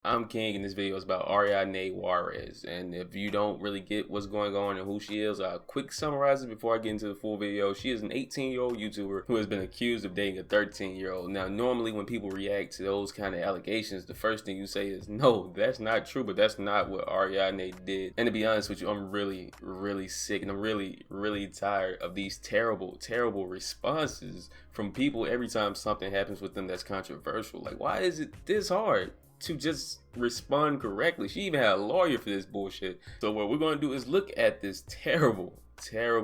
I'm King, and this video is about Ariadna Juarez. And if you don't really get what's going on and who she is, I'll quick summarize it before I get into the full video. She is an 18-year-old YouTuber who has been accused of dating a 13-year-old. Now, normally when people react to those kind of allegations, the first thing you say is, no, that's not true, but that's not what Ariadna did. And to be honest with you, I'm really sick, and I'm really tired of these terrible responses from people every time something happens with them that's controversial. Like, why is it this hard to just respond correctly? She even had a lawyer for this bullshit. So what we're going to do is look at this terrible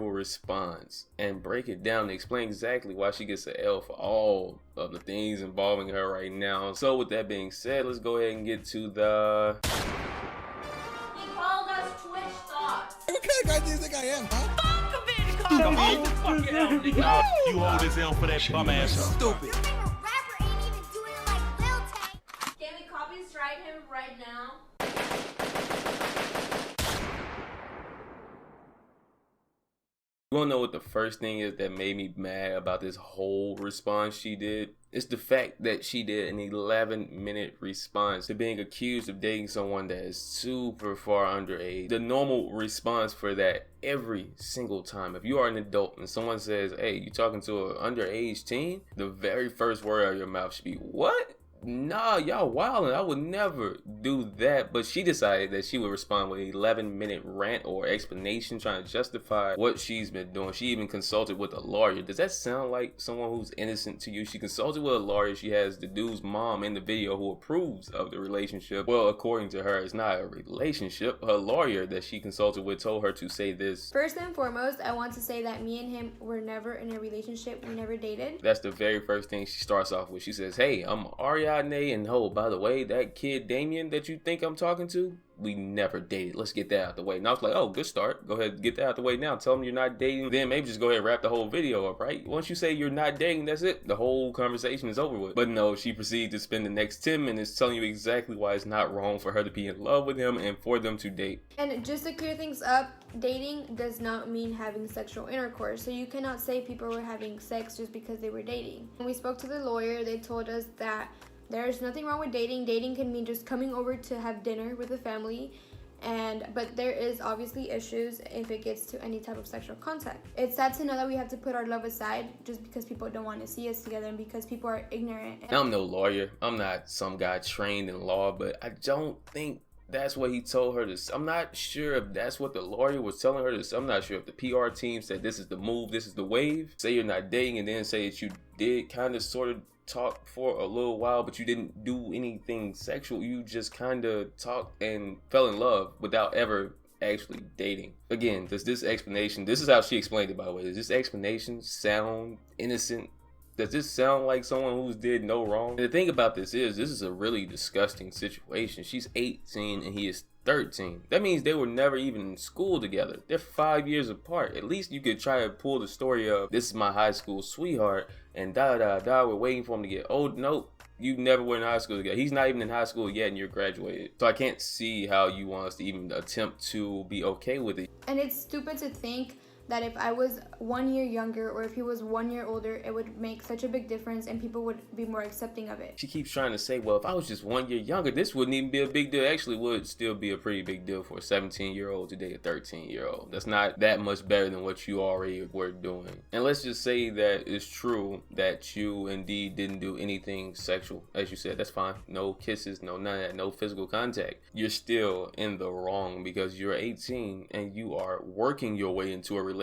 response and break it down and explain exactly why she gets an L for all of the things involving her right now. So with that being said, let's go ahead and get to the... He called us Twitch thoughts. What kind of guy do you think I am, huh? Come on, fucking L, nigga. You hold this L for that bum ass. Stupid. Can we copy strike him right now? You wanna know what the first thing is that made me mad about this whole response she did? It's the fact that she did an 11-minute response to being accused of dating someone that is super far underage. The normal response for that every single time, if you are an adult and someone says, hey, you talking to an underage teen, the very first word out of your mouth should be, what? Nah, y'all wildin'. I would never do that. But she decided that she would respond with an 11-minute rant or explanation trying to justify what she's been doing. She even consulted with a lawyer. Does that sound like someone who's innocent to you? She consulted with a lawyer. She has the dude's mom in the video who approves of the relationship. Well, according to her, it's not a relationship. Her lawyer that she consulted with told her to say this. First and foremost, I want to say that me and him were never in a relationship. We never dated. That's the very first thing she starts off with. She says, hey, I'm Ariadna, and oh, by the way, that kid Damien that you think I'm talking to, we never dated. Let's get that out the way. And I was like, oh, good start. Go ahead, get that out the way now. Tell them you're not dating. Then maybe just go ahead and wrap the whole video up, right? Once you say you're not dating, that's it. The whole conversation is over with. But no, she proceeded to spend the next 10 minutes telling you exactly why it's not wrong for her to be in love with him and for them to date. And just to clear things up, dating does not mean having sexual intercourse. So you cannot say people were having sex just because they were dating. When we spoke to the lawyer, they told us that there's nothing wrong with dating. Dating can mean just coming over to have dinner with the family. But there is obviously issues if it gets to any type of sexual contact. It's sad to know that we have to put our love aside just because people don't want to see us together and because people are ignorant. I'm no lawyer. I'm not some guy trained in law, but I don't think that's what he told her to. I'm not sure if that's what the lawyer was telling her to. I'm not sure if the PR team said this is the move, this is the wave. Say you're not dating and then say that you did kind of sort of talk for a little while, but you didn't do anything sexual. You just kind of talked and fell in love without ever actually dating. Again, does this explanation, this is how she explained it, by the way, does this explanation sound innocent? Does this sound like someone who's did no wrong? And the thing about this is a really disgusting situation. She's 18 and he is 13. That means they were never even in school together. They're 5 years apart. At least you could try to pull the story of, this is my high school sweetheart and we're waiting for him to get old. Nope, you never were in high school together. He's not even in high school yet and you're graduated. So I can't see how you want us to even attempt to be okay with it. And it's stupid to think that if I was 1 year younger or if he was 1 year older, it would make such a big difference and people would be more accepting of it. She keeps trying to say, well, if I was just 1 year younger, this wouldn't even be a big deal. Actually, would still be a pretty big deal for a 17-year-old to date a 13-year-old. That's not that much better than what you already were doing. And let's just say that it's true that you indeed didn't do anything sexual. As you said, that's fine. No kisses, no none of that, no physical contact. You're still in the wrong because you're 18 and you are working your way into a relationship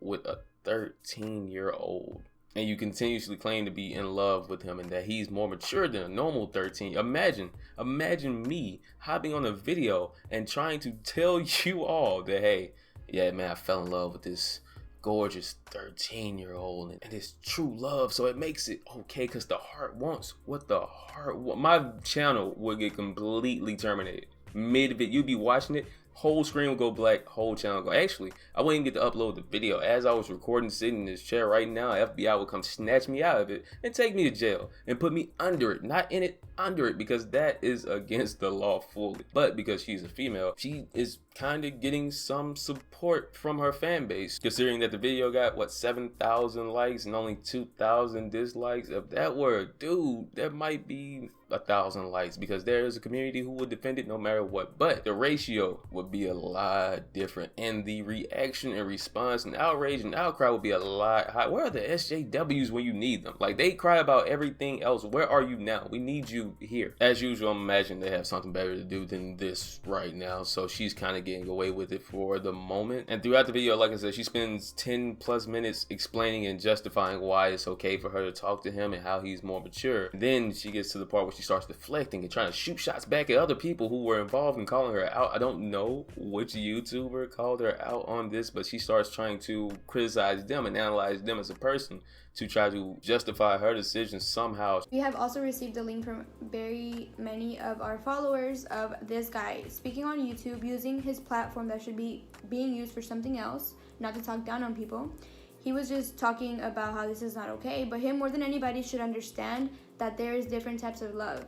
with a 13-year-old, and you continuously claim to be in love with him and that he's more mature than a normal 13. Imagine me hopping on a video and trying to tell you all that, hey, yeah man, I fell in love with this gorgeous 13-year-old and it's true love, so it makes it okay because the heart wants what the heart wants. My channel would get completely terminated mid-vid. You'd be watching it, whole screen will go black, whole channel go. Actually, I wouldn't even get to upload the video. As I was recording, sitting in this chair right now, FBI would come snatch me out of it and take me to jail and put me under it, not in it, under it, because that is against the law fully. But because she's a female, she is kind of getting some support from her fan base, considering that the video got what, 7,000 likes and only 2,000 dislikes. If that were a dude, that might be 1,000 likes, because there is a community who would defend it no matter what. But the ratio would be a lot different, and the reaction and response and outrage and outcry would be a lot higher. Where are the SJWs when you need them? Like, they cry about everything else. Where are you now? We need you here. As usual, I'm imagining they have something better to do than this right now, so she's kind of getting away with it for the moment. And throughout the video, like I said, she spends 10 plus minutes explaining and justifying why it's okay for her to talk to him and how he's more mature. Then she gets to the part where she starts deflecting and trying to shoot shots back at other people who were involved in calling her out. I don't know which YouTuber called her out on this, but she starts trying to criticize them and analyze them as a person to try to justify her decision somehow. We have also received a link from very many of our followers of this guy speaking on YouTube, using his platform that should be being used for something else, not to talk down on people. He was just talking about how this is not okay, but him more than anybody should understand that there is different types of love.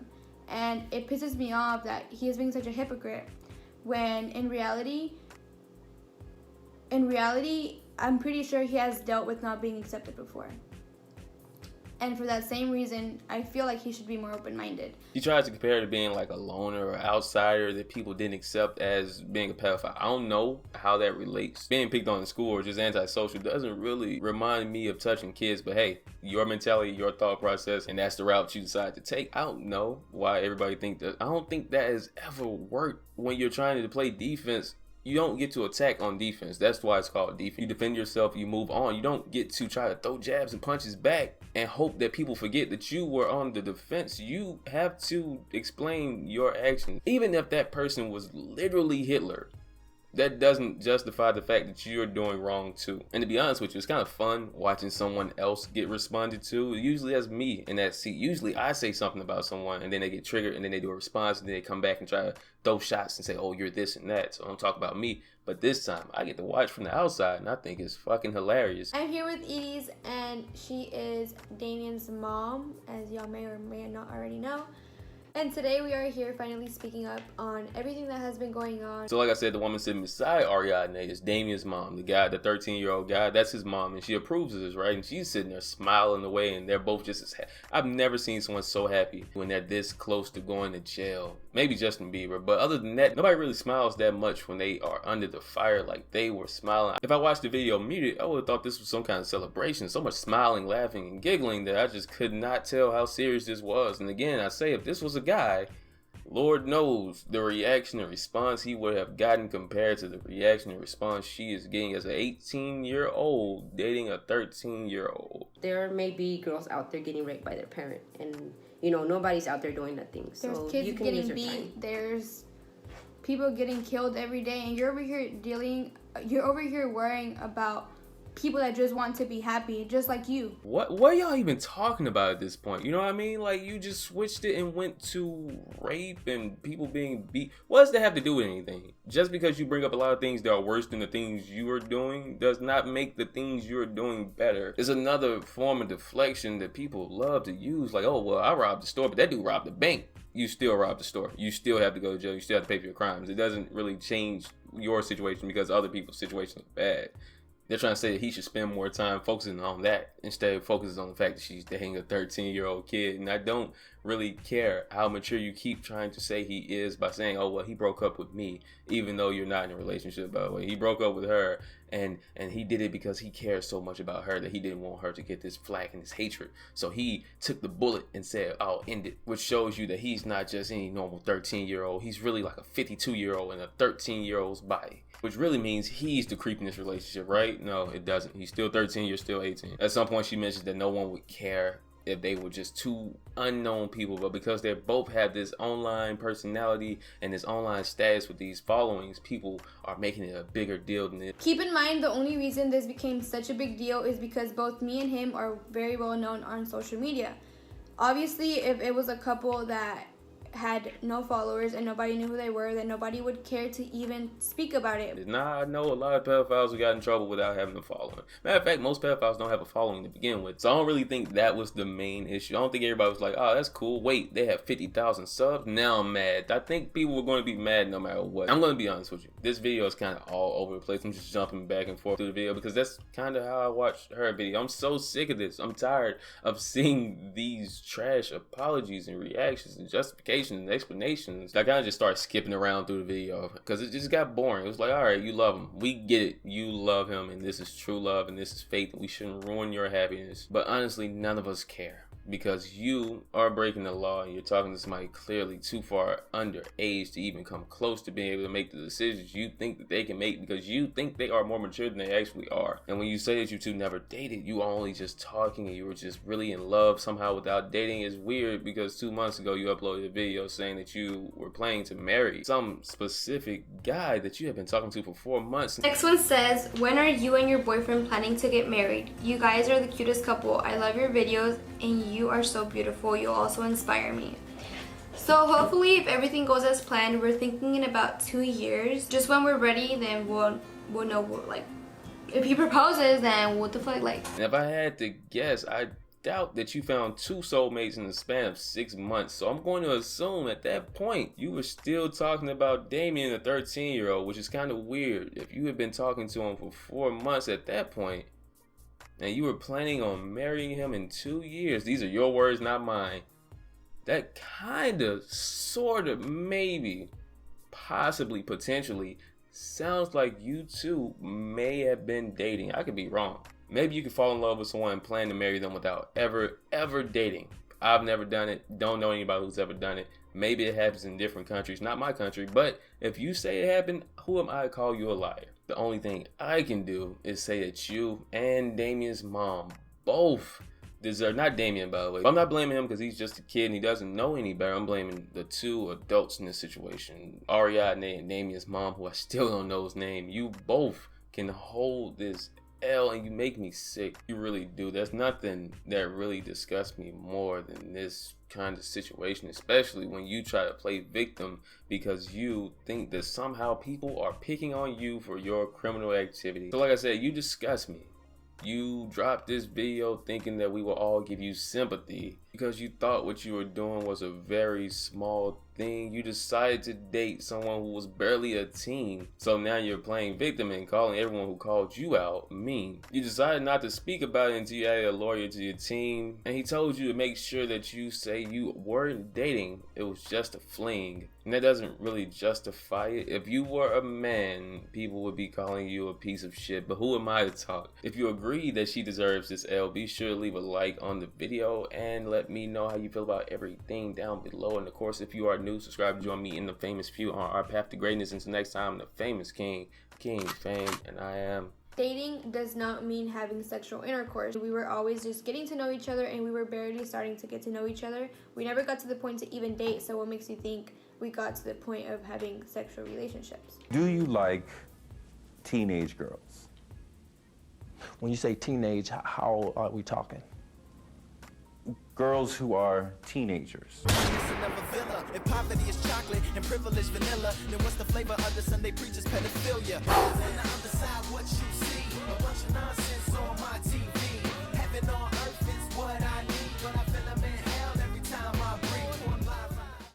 And it pisses me off that he is being such a hypocrite when in reality, I'm pretty sure he has dealt with not being accepted before. And for that same reason, I feel like he should be more open-minded. He tries to compare it to being like a loner or outsider that people didn't accept as being a pedophile. I don't know how that relates. Being picked on in school or just antisocial doesn't really remind me of touching kids, but hey, your mentality, your thought process, and that's the route you decide to take. I don't know why everybody think that. I don't think that has ever worked when you're trying to play defense. You don't get to attack on defense. That's why it's called defense. You defend yourself, you move on. You don't get to try to throw jabs and punches back and hope that people forget that you were on the defense. You have to explain your actions. Even if that person was literally Hitler, that doesn't justify the fact that you're doing wrong too. And to be honest with you, it's kind of fun watching someone else get responded to. Usually that's me in that seat. Usually I say something about someone and then they get triggered and then they do a response and then they come back and try to throw shots and say, oh, you're this and that. So don't talk about me. But this time I get to watch from the outside and I think it's fucking hilarious. I'm here with Edie's, and she is Damien's mom, as y'all may or may not already know. And today we are here finally speaking up on everything that has been going on. So like I said, the woman sitting beside Ariadna is Damien's mom, the guy, the 13-year-old guy. That's his mom, and she approves of this, right? And she's sitting there smiling away, and they're both just as happy. I've never seen someone so happy when they're this close to going to jail. Maybe Justin Bieber, but other than that, nobody really smiles that much when they are under the fire like they were smiling. If I watched the video muted, I would have thought this was some kind of celebration. So much smiling, laughing, and giggling that I just could not tell how serious this was. And again, I say, if this was a guy, Lord knows the reaction and response he would have gotten compared to the reaction and response she is getting as an 18-year-old dating a 13-year-old. There may be girls out there getting raped by their parent, and you know, nobody's out there doing nothing. So There's kids you can getting use your beat. time. There's people getting killed every day, and you're over here worrying about people that just want to be happy, just like you. What are y'all even talking about at this point? You know what I mean? Like, you just switched it and went to rape and people being beat. What does that have to do with anything? Just because you bring up a lot of things that are worse than the things you are doing does not make the things you're doing better. It's another form of deflection that people love to use. Like, oh, well, I robbed the store, but that dude robbed the bank. You still robbed the store. You still have to go to jail. You still have to pay for your crimes. It doesn't really change your situation because other people's situations are bad. They're trying to say that he should spend more time focusing on that instead of focusing on the fact that she's dating a 13-year-old kid. And I don't really care how mature you keep trying to say he is by saying, oh, well, he broke up with me, even though you're not in a relationship, by the way. He broke up with her, and he did it because he cares so much about her that he didn't want her to get this flack and this hatred. So he took the bullet and said, I'll end it, which shows you that he's not just any normal 13-year-old. He's really like a 52-year-old in a 13-year-old's body. Which really means he's the creep in this relationship, right? No, it doesn't. He's still 13, you're still 18. At some point, she mentions that no one would care if they were just two unknown people, but because they both have this online personality and this online status with these followings, people are making it a bigger deal than it. Keep in mind, the only reason this became such a big deal is because both me and him are very well known on social media. Obviously, if it was a couple that had no followers and nobody knew who they were, then nobody would care to even speak about it. Nah, I know a lot of pedophiles who got in trouble without having a following. Matter of fact, most pedophiles don't have a following to begin with. So I don't really think that was the main issue. I don't think everybody was like, oh, that's cool. Wait, they have 50,000 subs? Now I'm mad. I think people were going to be mad no matter what. I'm going to be honest with you. This video is kind of all over the place. I'm just jumping back and forth through the video because that's kind of how I watched her video. I'm so sick of this. I'm tired of seeing these trash apologies and reactions and justifications and explanations. I kind of just started skipping around through the video because it just got boring. It was like, all right, you love him. We get it. You love him and this is true love and this is faith and we shouldn't ruin your happiness. But honestly, none of us care. Because you are breaking the law and you're talking to somebody clearly too far underage to even come close to being able to make the decisions you think that they can make because you think they are more mature than they actually are. And when you say that you two never dated, you are only just talking and you were just really in love somehow without dating is weird because 2 months ago you uploaded a video saying that you were planning to marry some specific guy that you have been talking to for 4 months. Next one says, when are you and your boyfriend planning to get married? You guys are the cutest couple. I love your videos and you are so beautiful. You also inspire me. So hopefully if everything goes as planned, we're thinking in about 2 years. Just when we're ready, then we'll know, like, if he proposes, then what the fuck, like. And if I had to guess, I doubt that you found 2 soulmates in the span of 6 months. So I'm going to assume at that point, you were still talking about Damien, the 13-year-old, which is kind of weird. If you had been talking to him for 4 months at that point, and you were planning on marrying him in 2 years, these are your words, not mine, that kind of, sort of, maybe, possibly, potentially, sounds like you two may have been dating. I could be wrong. Maybe you could fall in love with someone and plan to marry them without ever dating. I've never done it. Don't know anybody who's ever done it. Maybe it happens in different countries, not my country, but if you say it happened, who am I to call you a liar? The only thing I can do is say that you and Damien's mom both deserve, not Damien by the way, I'm not blaming him because he's just a kid and he doesn't know any better. I'm blaming the 2 adults in this situation, Ariadna and Damien's mom, who I still don't know his name. You both can hold this L and you make me sick. You really do. There's nothing that really disgusts me more than this kind of situation, especially when you try to play victim because you think that somehow people are picking on you for your criminal activity. So like I said, you disgust me. You dropped this video thinking that we will all give you sympathy because you thought what you were doing was a very small thing. You decided to date someone who was barely a teen. So now you're playing victim and calling everyone who called you out mean. You decided not to speak about it until you added a lawyer to your team. And he told you to make sure that you say you weren't dating. It was just a fling. And that doesn't really justify it. If you were a man, people would be calling you a piece of shit. But who am I to talk? If you agree that she deserves this L, be sure to leave a like on the video and let me know how you feel about everything down below. And of course, if you are new, subscribe to join me in the famous few on our path to greatness. Until next time, the famous king, fame, and I am. Dating does not mean having sexual intercourse. We were always just getting to know each other and we were barely starting to get to know each other. We never got to the point to even date, so what makes you think we got to the point of having sexual relationships? Do you like teenage girls? When you say teenage, how are we talking? Girls who are teenagers. If poverty is chocolate and privilege vanilla, then what's the flavor of the Sunday preacher's pedophilia? On the other side, what you see, but what you know.